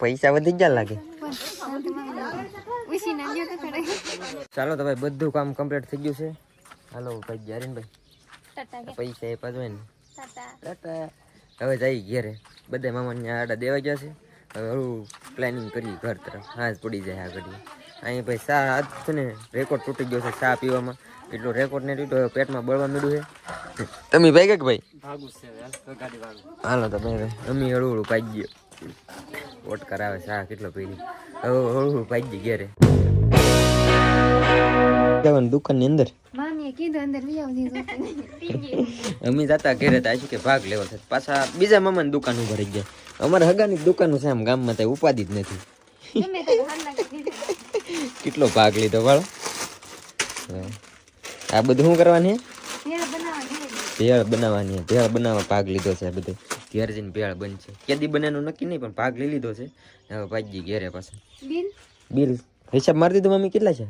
પૈસા વધી ગયા લાગે. ચાલો તો ભાઈ બધું કામ કમ્પ્લીટ થઈ ગયું છે. હાલો ભાઈ જારીનભાઈ પૈસા એ પાછો ને હવે જઈ ઘેરે બધા મામાને આડા દેવા ગયા છે. હવે હળું પ્લાનિંગ કરી ઘર તરફ. હા જ પડી જાય આગળ. અહીં ભાઈ ચા આજ છે ને રેકોર્ડ તૂટી ગયો છે ચા પીવામાં. એટલો રેકોર્ડ ને તૂટ્યો પેટમાં બળવા મળ્યું છે. તમે ભાઈ કે ભાઈ હાલો તો ભાઈ અમે હળું હળું પાઈ ગયો. વોટ કરાવે ચા કેટલો પી હવે હળું હળું પાઈ ગઈ ઘેરે. દુકાન ની અંદર અમે જતા ઘેરે તો આશું કે ભાગ લેવો છે. પાછા બીજા મામાની દુકાન ઉભા રહી ગયા. અમારે હગાની દુકાનો છે આમ ગામમાં ત્યાં ઉપાધિ જ નથી. કેટલો ભાગ લીધો વાળો. આ બધું શું કરવાની? ભેળ બનાવવાની. ભેળ બનાવવા ભાગ લીધો છે. આ બધું ઘેર જઈને ભેળ બનશે. કેદી બનાવવાનું નક્કી નહીં પણ ભાગ લઈ લીધો છે. હવે ભાગી ઘેરે પાછા. બિલ હિસાબ મારી દીધો મમ્મી કેટલા છે?